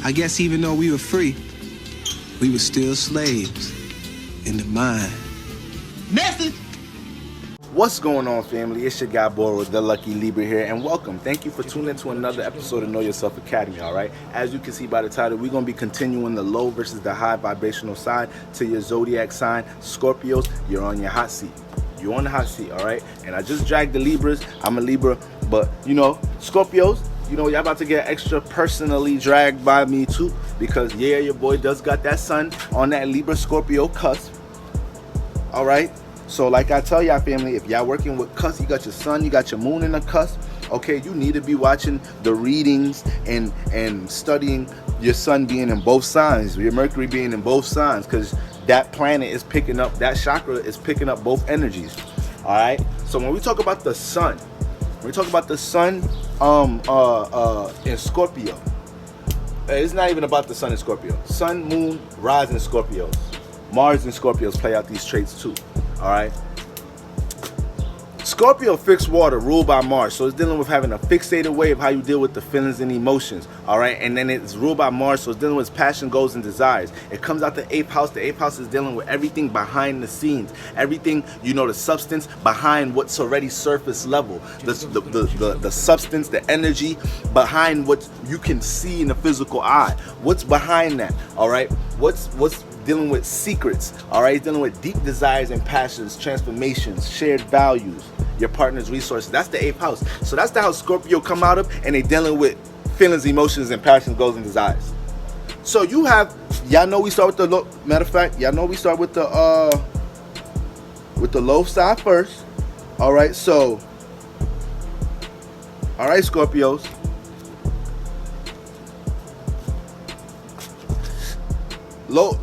I guess even though we were free, we were still slaves in the mind. Message! What's going on, family? It's your guy Boro, the Lucky Libra here, and welcome. Thank you for tuning in to another episode of Know Yourself Academy, alright? As you can see by the title, we're going to be continuing the low versus the high vibrational side to your zodiac sign. Scorpios, you're on your hot seat. You're on the hot seat, alright? And I just dragged the Libras. I'm a Libra, but, you know, Scorpios, you know, y'all about to get extra personally dragged by me too, because, yeah, your boy does got that sun on that Libra-Scorpio cusp, alright? So like I tell y'all, family, if y'all working with cusp, you got your sun, you got your moon in the cusp, okay, you need to be watching the readings and studying your sun being in both signs, your Mercury being in both signs, because that planet is picking up, that chakra is picking up both energies. All right, so when we talk about the sun, in Scorpio, it's not even about the sun in Scorpio. Sun, moon, rise in Scorpios. Mars and Scorpios play out these traits too. All right. Scorpio fixed water, ruled by Mars, so it's dealing with having a fixated way of how you deal with the feelings and emotions. All right, and then it's ruled by Mars, so it's dealing with passion, goals, and desires. It comes out the 8th house. The 8th house is dealing with everything behind the scenes, everything, you know, the substance behind what's already surface level, the substance, the energy behind what you can see in the physical eye. What's behind that? All right, what's dealing with secrets, all right, dealing with deep desires and passions, transformations, shared values, your partner's resources. That's the 8th house. So that's the house Scorpio come out of, and they dealing with feelings, emotions, and passions, goals, and desires. So you have, y'all know we start with the low, matter of fact, y'all know we start with the low side first. All right, so, all right, Scorpios. Low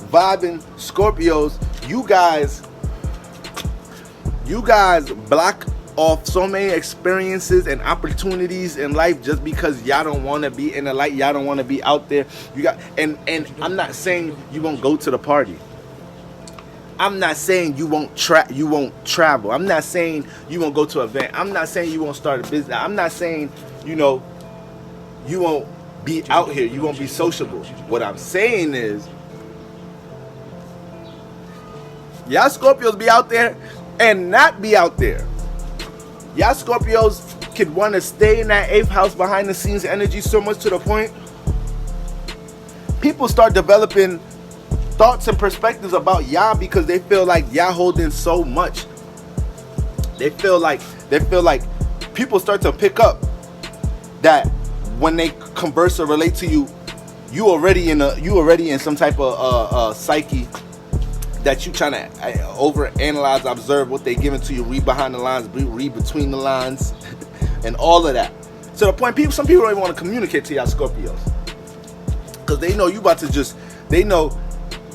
vibing Scorpios, you guys block off so many experiences and opportunities in life just because y'all don't want to be in the light, y'all don't want to be out there. You got, and I'm not saying you won't go to the party. I'm not saying you won't travel. I'm not saying you won't go to an event. I'm not saying you won't start a business. I'm not saying, you know, you won't be out here, you won't be sociable. What I'm saying is, y'all Scorpios be out there and not be out there. Y'all Scorpios could want to stay in that 8th house behind the scenes energy so much to the point people start developing thoughts and perspectives about y'all because they feel like y'all holding so much. They feel like people start to pick up that when they converse or relate to you, you already in some type of psyche that you trying to overanalyze, observe what they giving to you, read behind the lines, read between the lines, and all of that. To the point, some people don't even want to communicate to y'all Scorpios because they know you about to they know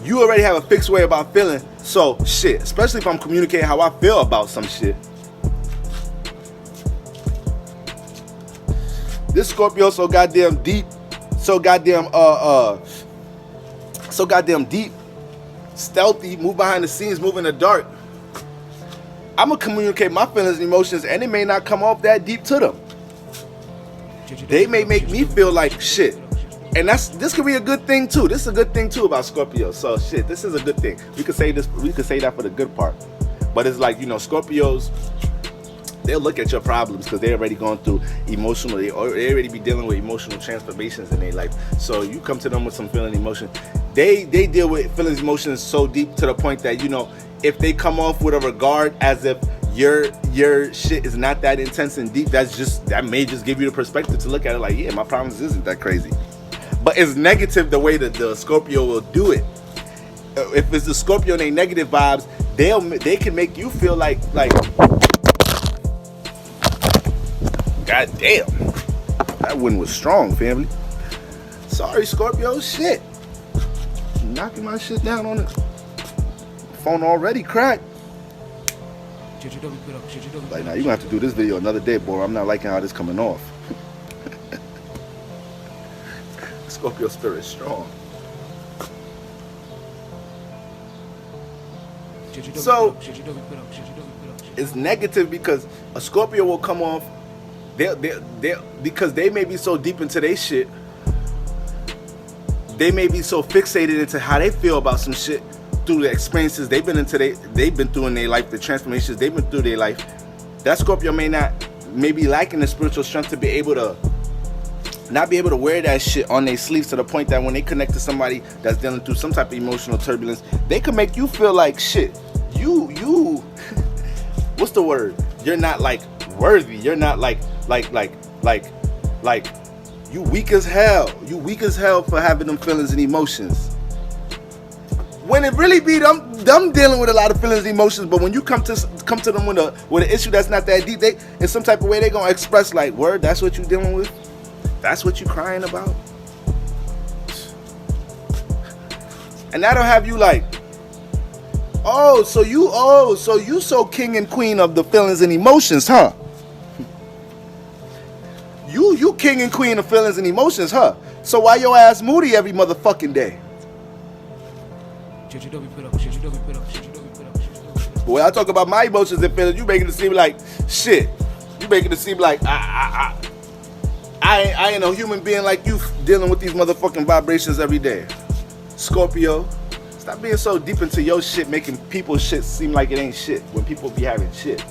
you already have a fixed way about feeling. So shit, especially if I'm communicating how I feel about some shit. This Scorpio so goddamn deep, so goddamn deep, stealthy, move behind the scenes, move in the dark. I'm gonna communicate my feelings and emotions, and it may not come off that deep to them. They may make me feel like shit, and this could be a good thing too. This is a good thing too about Scorpio. So shit, this is a good thing. We could say this. We could say that for the good part, but it's like, you know, Scorpios, they'll look at your problems because they're already going through emotional, they already be dealing with emotional transformations in their life. So you come to them with some feeling emotion. They deal with feelings, emotions so deep to the point that, you know, if they come off with a regard as if your shit is not that intense and deep, that may just give you the perspective to look at it like, yeah, my problems isn't that crazy. But it's negative the way that the Scorpio will do it. If it's the Scorpio and they negative vibes, they can make you feel like God damn, that one was strong, family. Sorry, Scorpio, shit. Knocking my shit down on it. Phone already cracked. Like, now you gonna have to do this video another day, boy. I'm not liking how this coming off. Scorpio spirit is strong. So it's negative because a Scorpio will come off They because they may be so deep into their shit. They may be so fixated into how they feel about some shit through the experiences they've been through in their life, the transformations they've been through their life. That Scorpio may be lacking the spiritual strength to be able to not be able to wear that shit on their sleeves, to the point that when they connect to somebody that's dealing through some type of emotional turbulence, they can make you feel like shit. You what's the word? You're not like worthy. You're not like you weak as hell. You weak as hell for having them feelings and emotions. When it really be them dealing with a lot of feelings and emotions, but when you come to them with an issue that's not that deep, they in some type of way they gonna express like, word, that's what you dealing with? That's what you crying about? And that'll have you like, so you so king and queen of the feelings and emotions, huh? You king and queen of feelings and emotions, huh? So why your ass moody every motherfucking day? But when I talk about my emotions and feelings, you making it seem like shit. You making it seem like I ain't no human being like you dealing with these motherfucking vibrations every day. Scorpio, stop being so deep into your shit, making people's shit seem like it ain't shit when people be having shit.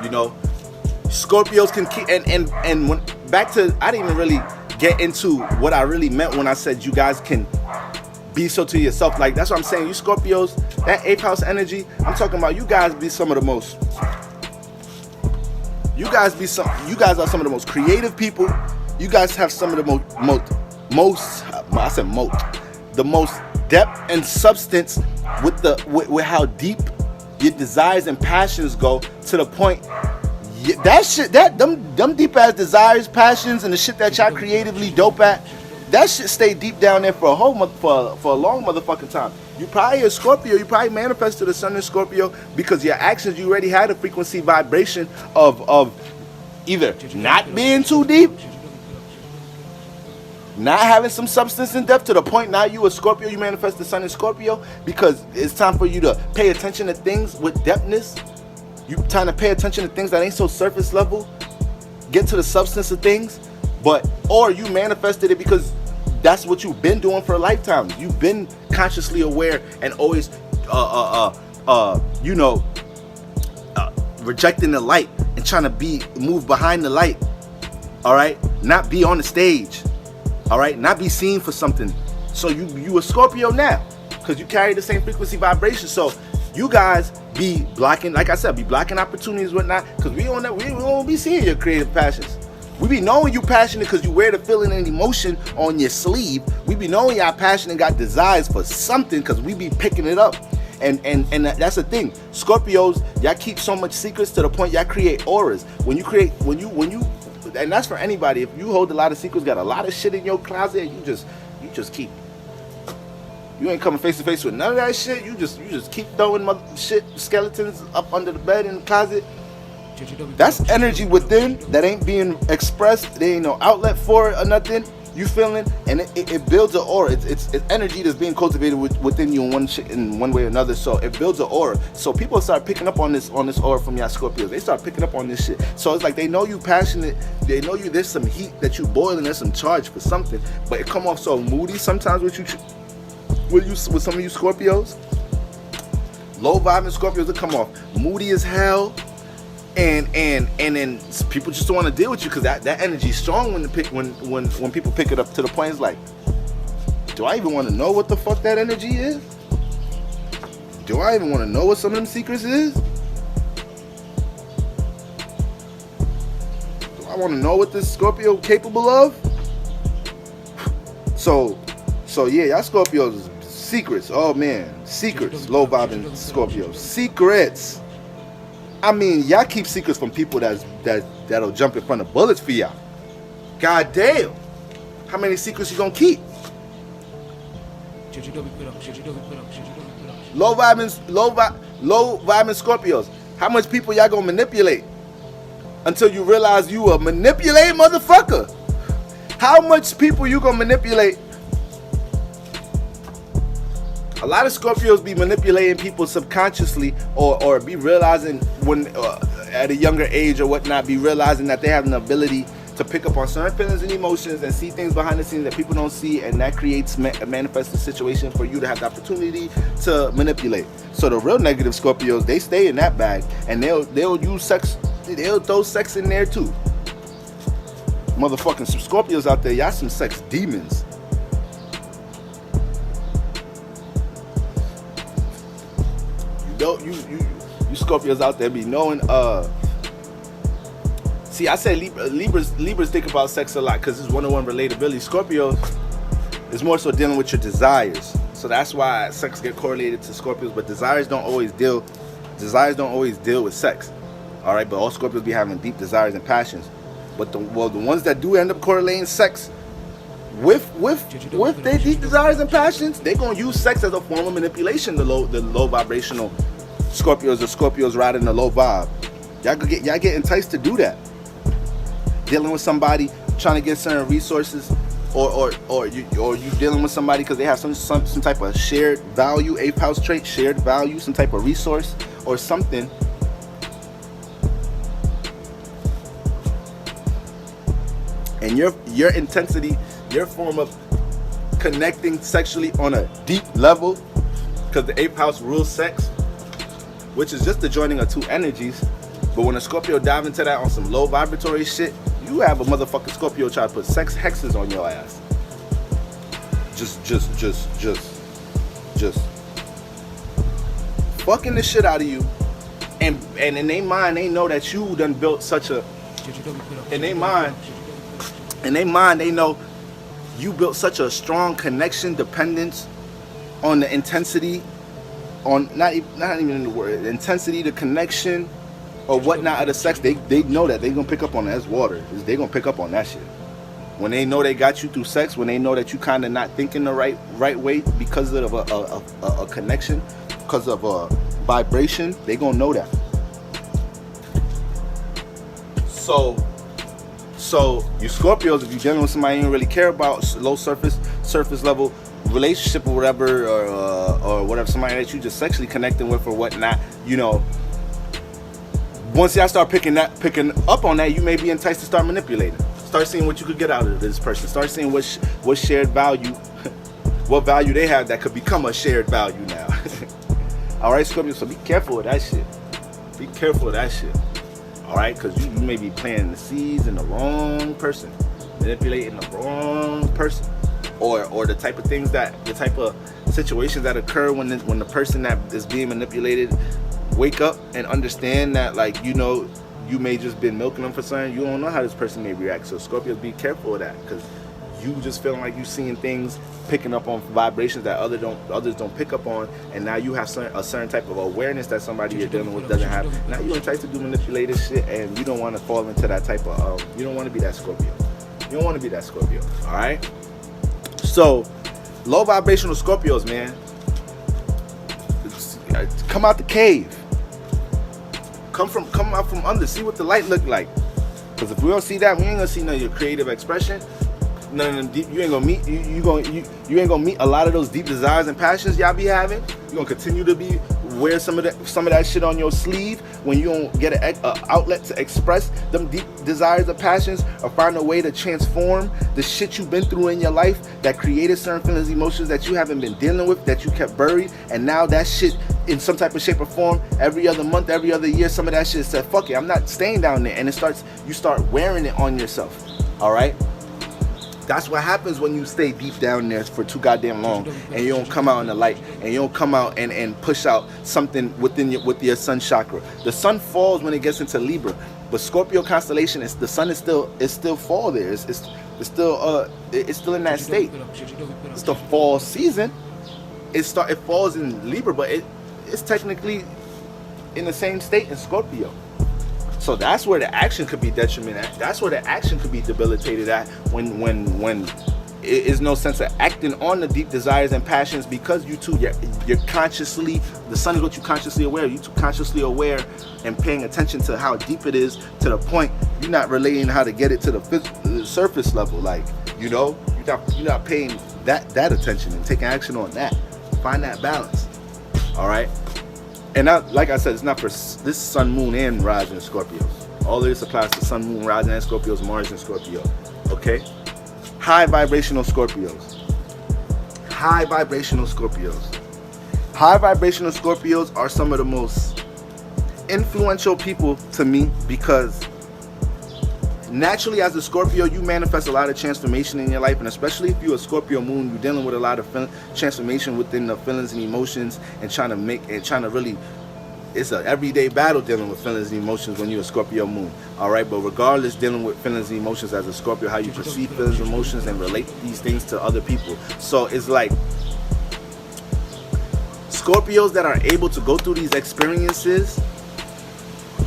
You know, Scorpios can keep and when back to, I didn't even really get into what I really meant when I said you guys can be so to yourself. Like, that's what I'm saying. You Scorpios, that 8th house energy, I'm talking about you guys be some of the most. You guys are some of the most creative people. You guys have some of the the most depth and substance with how deep your desires and passions go, to the point that shit, them deep ass desires, passions, and the shit that y'all creatively dope at, that shit stay deep down there for a long motherfucking time. You probably a Scorpio, you probably manifested the sun in Scorpio because your actions, you already had a frequency vibration of either not being too deep, not having some substance and depth, to the point now you a Scorpio, you manifest the sun in Scorpio because it's time for you to pay attention to things with depthness. You trying to pay attention to things that ain't so surface level, get to the substance of things, or you manifested it because that's what you've been doing for a lifetime. You've been consciously aware and always, rejecting the light and trying to move behind the light. All right, not be on the stage. All right, not be seen for something. So you a Scorpio now because you carry the same frequency vibration. So you guys be blocking, like I said, be blocking opportunities, whatnot, because we don't be seeing your creative passions. We be knowing you passionate because you wear the feeling and emotion on your sleeve. We be knowing y'all passionate and got desires for something because we be picking it up. And that's the thing. Scorpios, y'all keep so much secrets to the point y'all create auras. When you and that's for anybody. If you hold a lot of secrets, got a lot of shit in your closet, you just keep. You ain't coming face to face with none of that shit. You just keep throwing skeletons up under the bed in the closet. That's energy within that ain't being expressed. There ain't no outlet for it or nothing. You feeling, and it builds an aura. It's energy that's being cultivated within you in one way or another. So it builds an aura. So people start picking up on this aura from y'all Scorpios. They start picking up on this shit. So it's like they know you passionate. They know you. There's some heat that you boiling. There's some charge for something. But it come off so moody sometimes with some of you Scorpios. Low vibing Scorpios will come off moody as hell. And then people just don't want to deal with you because that energy is strong when people pick it up, to the point it's like, do I even want to know what the fuck that energy is? Do I even want to know what some of them secrets is? Do I want to know what this Scorpio capable of? So yeah, y'all Scorpios, secrets. Oh man, secrets. Low vibing Scorpios, secrets. I mean, y'all keep secrets from people that'll jump in front of bullets for y'all. God damn. How many secrets you gonna keep? Low vibing Scorpios. How much people y'all gonna manipulate until you realize you a manipulating motherfucker? How much people you gonna manipulate? A lot of Scorpios be manipulating people subconsciously or be realizing when at a younger age or whatnot, be realizing that they have an ability to pick up on certain feelings and emotions and see things behind the scenes that people don't see, and that creates a manifested situation for you to have the opportunity to manipulate. So the real negative Scorpios, they stay in that bag, and they'll use sex, they'll throw sex in there too. Motherfucking some Scorpios out there, y'all some sex demons. You Scorpios out there be knowing. See, I say Libras think about sex a lot because it's one-on-one relatability. Scorpios is more so dealing with your desires, so that's why sex get correlated to Scorpios. But desires don't always deal with sex. All right, but all Scorpios be having deep desires and passions. But the ones that do end up correlating sex with their deep desires and passions, they gonna use sex as a form of manipulation. The low vibrational Scorpios, the Scorpios riding the low vibe. Y'all get enticed to do that. Dealing with somebody trying to get certain resources, or you dealing with somebody because they have some type of shared value, 8th house trait, shared value, some type of resource or something. And your intensity, your form of connecting sexually on a deep level, because the 8th house rules sex, which is just the joining of two energies. But when a Scorpio dive into that on some low vibratory shit, you have a motherfucking Scorpio try to put sex hexes on your ass. Just fucking the shit out of you. And in their mind, they know that you done built such a, in their mind, they know you built such a strong connection, dependence on the intensity, on not even in the word, the intensity, the connection, or whatnot of the sex. They know that they gonna pick up on that. That's water. They gonna pick up on that shit. When they know they got you through sex, when they know that you kind of not thinking the right way because of a connection, because of a vibration, they gonna know that. So you Scorpios, if you're dealing with somebody you don't really care about, low surface level relationship or whatever, or whatever, somebody that you just sexually connecting with or whatnot, you know, once y'all start picking up on that, you may be enticed to start manipulating. Start seeing what you could get out of this person. Start seeing what shared value, what value they have that could become a shared value now. All right, Scorpio. So be careful of that shit. Be careful of that shit. All right, because you may be planting the seeds in the wrong person, manipulating the wrong person, or the type of situations that occur when the person that is being manipulated wake up and understand that, like, you know, you may just been milking them for something. You don't know how this person may react. So Scorpios, be careful of that, because you just feeling like you seeing things, picking up on vibrations that others don't pick up on, and now you have a certain type of awareness that somebody you're dealing with doesn't have. Now you entice to do manipulative shit, and you don't want to fall into that type of you don't want to be that Scorpio. You don't want to be that Scorpio. All right. So low vibrational Scorpios, man, come out the cave. Come out from under. See what the light look like. Because if we don't see that, we ain't gonna see none of your creative expression. None of them deep. You ain't gonna meet. You ain't gonna meet a lot of those deep desires and passions y'all be having. You gonna continue to be wear some of that shit on your sleeve when you don't get an outlet to express them deep desires or passions, or find a way to transform the shit you've been through in your life that created certain feelings, emotions that you haven't been dealing with, that you kept buried, and now that shit in some type of shape or form, every other month, every other year, some of that shit said, fuck it, I'm not staying down there, and you start wearing it on yourself. All right. That's what happens when you stay deep down there for too goddamn long, and you don't come out in the light, and you don't come out and push out something with your sun chakra. The sun falls when it gets into Libra, but Scorpio constellation the sun is still fall there. It's still in that state. It's the fall season. It falls in Libra, but it's technically in the same state in Scorpio. So that's where the action could be detriment at. That's where the action could be debilitated at when it is no sense of acting on the deep desires and passions, because you're consciously, the sun is what you consciously aware. You too consciously aware and paying attention to how deep it is, to the point you're not relating how to get it to the surface level. Like, you know, you're not paying that attention and taking action on that. Find that balance. All right. And like I said, it's not for this sun, moon, and rising Scorpios. All of this applies to sun, moon, rising, and Scorpios, Mars, and Scorpio. Okay? High vibrational Scorpios. High vibrational Scorpios. High vibrational Scorpios are some of the most influential people to me, because naturally as a Scorpio, you manifest a lot of transformation in your life, and especially if you're a Scorpio moon, you're dealing with a lot of transformation within the feelings and emotions, and trying to really, it's an everyday battle dealing with feelings and emotions when you're a Scorpio moon. All right, but regardless, dealing with feelings and emotions as a Scorpio, how you perceive feelings and emotions and relate these things to other people. So it's like Scorpios that are able to go through these experiences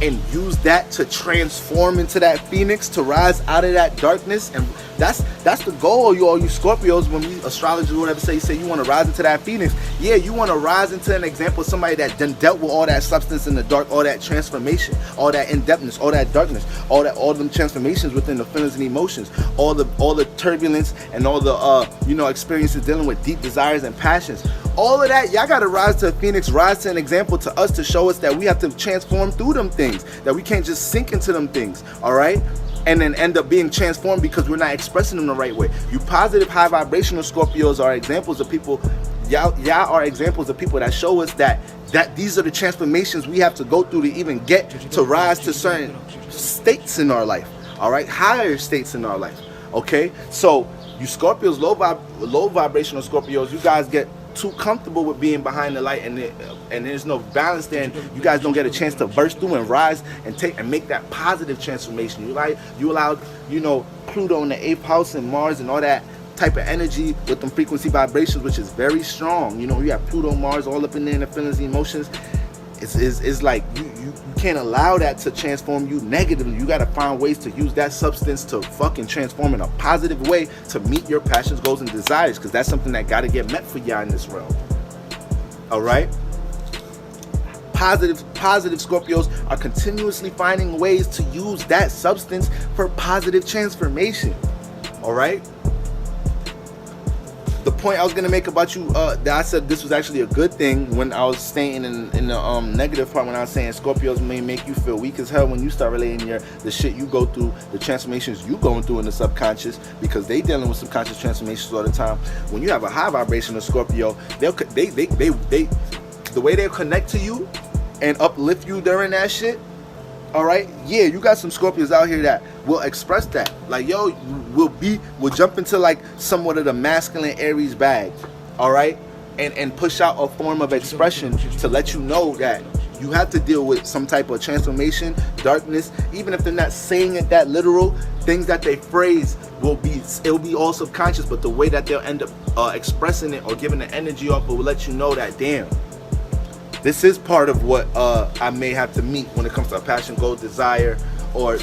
and use that to transform into that phoenix, to rise out of that darkness. And that's the goal, you all you Scorpios. When we astrologers or whatever say you want to rise into that phoenix, yeah, you want to rise into an example of somebody that done dealt with all that substance in the dark, all that transformation, all that in-depthness, all that darkness, all them transformations within the feelings and emotions, all the turbulence and all the experiences dealing with deep desires and passions. All of that, y'all gotta rise to a phoenix, rise to an example to us, to show us that we have to transform through them things, that we can't just sink into them things, all right? And then end up being transformed because we're not expressing them the right way. You positive, high vibrational Scorpios are examples of people, y'all are examples of people that show us that these are the transformations we have to go through to even get to rise to certain states in our life, all right? Higher states in our life, okay? So you Scorpios, low vibrational Scorpios, you guys get too comfortable with being behind the light, and there's no balance there, and you guys don't get a chance to burst through and rise and make that positive transformation. You allowed Pluto in the 8th house and Mars and all that type of energy with them frequency vibrations, which is very strong. You have Pluto, Mars all up in there in the feelings and emotions. It's like you can't allow that to transform you negatively. You got to find ways to use that substance to fucking transform in a positive way to meet your passions, goals, and desires, because that's something that got to get met for y'all in this realm. All right? Positive Scorpios are continuously finding ways to use that substance for positive transformation. All right? The point I was gonna make about you, that I said this was actually a good thing when I was staying in the negative part, when I was saying Scorpios may make you feel weak as hell when you start relating the shit you go through, the transformations you going through in the subconscious, because they dealing with subconscious transformations all the time. When you have a high vibrational Scorpio, the way they'll connect to you and uplift you during that shit. All right, yeah, you got some Scorpios out here that will express that. Like, yo, we'll jump into like somewhat of the masculine Aries bag, all right, and push out a form of expression to let you know that you have to deal with some type of transformation, darkness, even if they're not saying it that literal. Things that they phrase it'll be all subconscious, but the way that they'll end up expressing it or giving the energy off will let you know that, damn, this is part of what I may have to meet when it comes to a passion, goal, desire, or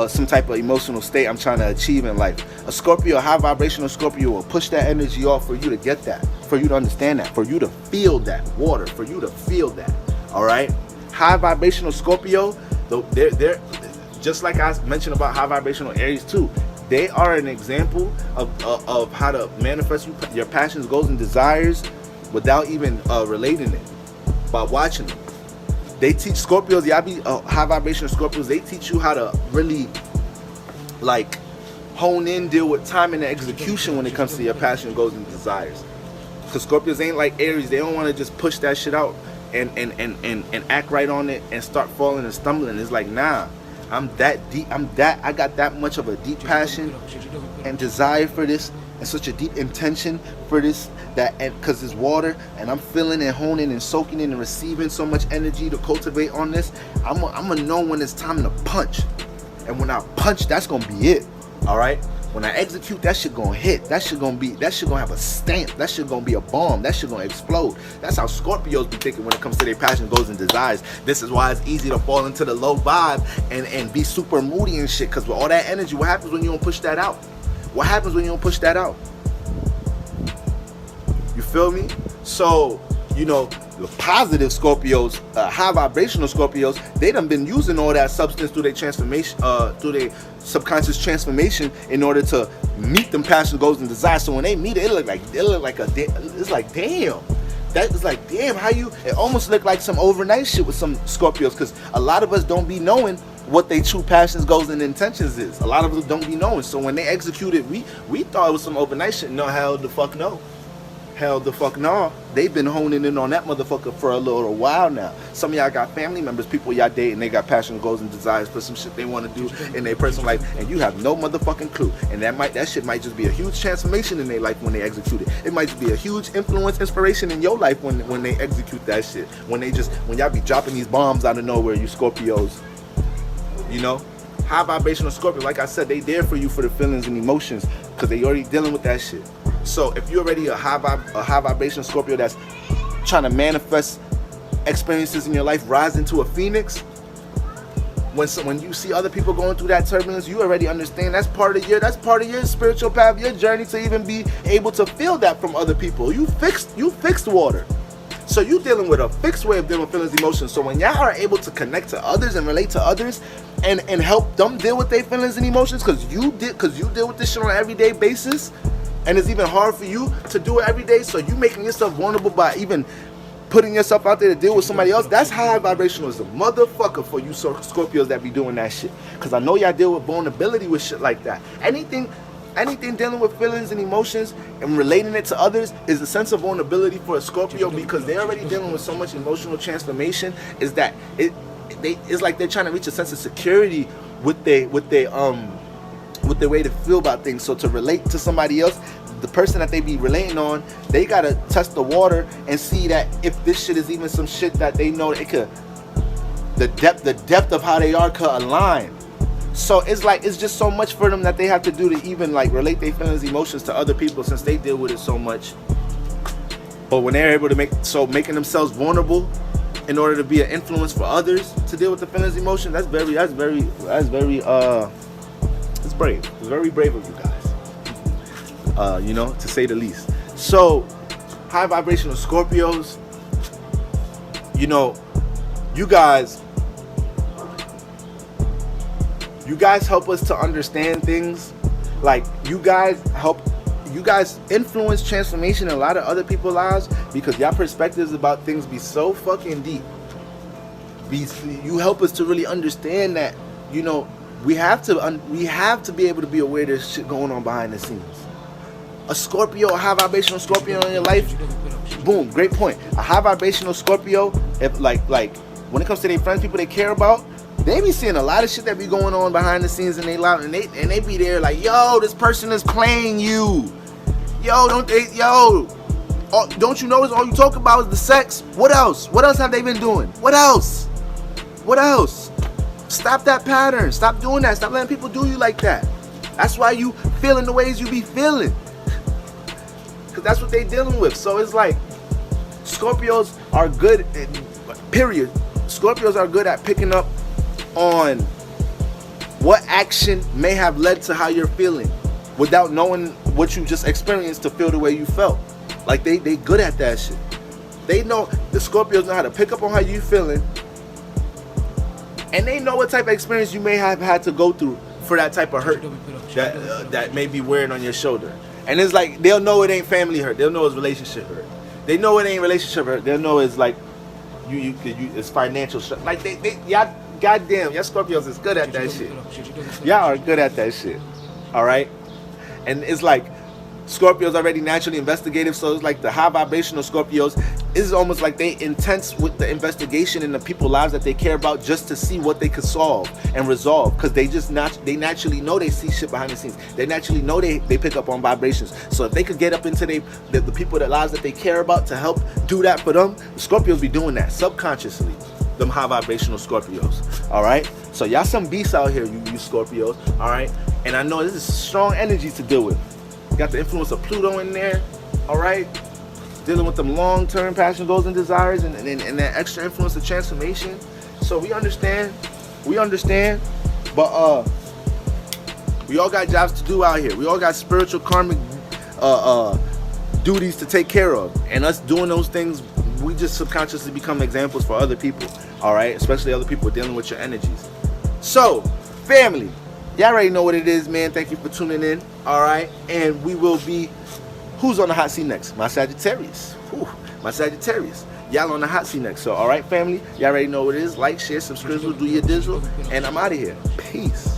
some type of emotional state I'm trying to achieve in life. A Scorpio, a high vibrational Scorpio, will push that energy off for you to get that, for you to understand that, for you to feel that water, for you to feel that. All right, high vibrational Scorpio, they're just like I mentioned about high vibrational Aries too. They are an example of how to manifest your passions, goals, and desires without even relating it. By watching them, they teach Scorpios, y'all be high vibrational Scorpios, they teach you how to really like hone in, deal with time and execution when it comes to your passion, goals, and desires. Because Scorpios ain't like Aries. They don't want to just push that shit out and act right on it and start falling and stumbling. It's like, nah, I'm that deep, I got that much of a deep passion and desire for this, and such a deep intention for this, because it's water, and I'm feeling and honing and soaking in and receiving so much energy to cultivate on this. I'm gonna know when it's time to punch, and when I punch, that's gonna be it. All right, when I execute, that shit gonna hit. That shit gonna have a stamp. That shit gonna be a bomb. That shit gonna explode. That's how Scorpios be thinking when it comes to their passion, goals, and desires. This is why it's easy to fall into the low vibe and be super moody and shit, because with all that energy, what happens when you don't push that out? What happens when you don't push that out? You feel me? So, the positive Scorpios, high vibrational Scorpios, they done been using all that substance through their transformation, through their subconscious transformation in order to meet them passion, goals, and desires. So when they meet it, it's like, damn, that is like, damn, how you, it almost looked like some overnight shit with some Scorpios, because a lot of us don't be knowing what they true passions, goals, and intentions is. A lot of us don't be knowing. So when they executed, we thought it was some overnight shit. No, hell the fuck no. Hell the fuck no. They've been honing in on that motherfucker for a little while now. Some of y'all got family members, people y'all date, and they got passion, goals, and desires for some shit they want to do in their personal life, and you have no motherfucking clue. And that shit might just be a huge transformation in their life when they execute it. It might just be a huge influence, inspiration in your life when they execute that shit. When y'all be dropping these bombs out of nowhere, you Scorpios. You know? High vibrational Scorpio, like I said, they there for you for the feelings and emotions, because they already dealing with that shit. So if you're already a high vibrational Scorpio that's trying to manifest experiences in your life, rise into a phoenix, when you see other people going through that turbulence, you already understand that's part of your spiritual path, your journey, to even be able to feel that from other people. You fixed water. So you dealing with a fixed way of dealing with feelings, emotions. So when y'all are able to connect to others and relate to others and help them deal with their feelings and emotions, because you deal with this shit on an everyday basis, and it's even hard for you to do it every day, so you making yourself vulnerable by even putting yourself out there to deal with somebody else. That's high vibrational as a motherfucker for you Scorpios that be doing that shit. Because I know y'all deal with vulnerability with shit like that. Anything dealing with feelings and emotions and relating it to others is a sense of vulnerability for a Scorpio, because they're already dealing with so much emotional transformation. Is that it's like they're trying to reach a sense of security with their way to feel about things. So to relate to somebody else, the person that they be relating on, they gotta test the water and see that if this shit is even some shit that they know it could, the depth of how they are could align. So it's like, it's just so much for them that they have to do to even like relate their feelings, emotions to other people, since they deal with it so much. But when they're able to making themselves vulnerable in order to be an influence for others to deal with the feelings, emotions, that's brave. It's very brave of you guys. You know, to say the least. So, high vibrational Scorpios, you know, you guys help us to understand things. Like, you guys influence transformation in a lot of other people's lives, because y'all perspectives about things be so fucking deep. You help us to really understand that, you know, we have to be able to be aware there's shit going on behind the scenes. A Scorpio, a high vibrational Scorpio in your life, boom, great point. A high vibrational Scorpio, if like when it comes to their friends, people they care about, they be seeing a lot of shit that be going on behind the scenes in their life, and they be there like, yo, this person is playing you. Don't you notice all you talk about is the sex? What else? What else have they been doing? What else? Stop that pattern. Stop doing that. Stop letting people do you like that. That's why you feeling the ways you be feeling. Because that's what they dealing with. So it's like, Scorpios are good, period. Scorpios are good at picking up on what action may have led to how you're feeling without knowing what you just experienced to feel the way you felt. Like they good at that shit. They know, the Scorpios know how to pick up on how you feeling, and they know what type of experience you may have had to go through for that type of hurt that may be wearing on your shoulder. And it's like, they'll know it ain't family hurt. They'll know it's relationship hurt. They know it ain't relationship hurt. They'll know it's like it's financial shit. Like y'all, goddamn, y'all Scorpios is good at that shit. Y'all are good at that shit. All right, and it's like, Scorpios already naturally investigative, so it's like the high vibrational Scorpios is almost like they intense with the investigation in the people's lives that they care about, just to see what they could solve and resolve, because they naturally know they see shit behind the scenes. They naturally know they pick up on vibrations. So if they could get up into the people that lives that they care about to help do that for them, the Scorpios be doing that subconsciously. Them high vibrational Scorpios. All right, so y'all some beasts out here, you Scorpios. All right, and I know this is strong energy to deal with. Got the influence of Pluto in there, all right? Dealing with them long-term passion, goals, and desires, and that extra influence of transformation. So we understand, but we all got jobs to do out here. We all got spiritual karmic duties to take care of, and us doing those things, we just subconsciously become examples for other people, all right? Especially other people dealing with your energies. So, family, y'all already know what it is, man. Thank you for tuning in, all right? And we will be Who's on the hot seat next? My Sagittarius. Whew, my Sagittarius. Y'all on the hot seat next. So, all right, family. Y'all already know what it is. Like, share, subscribe, do your digital. And I'm out of here. Peace.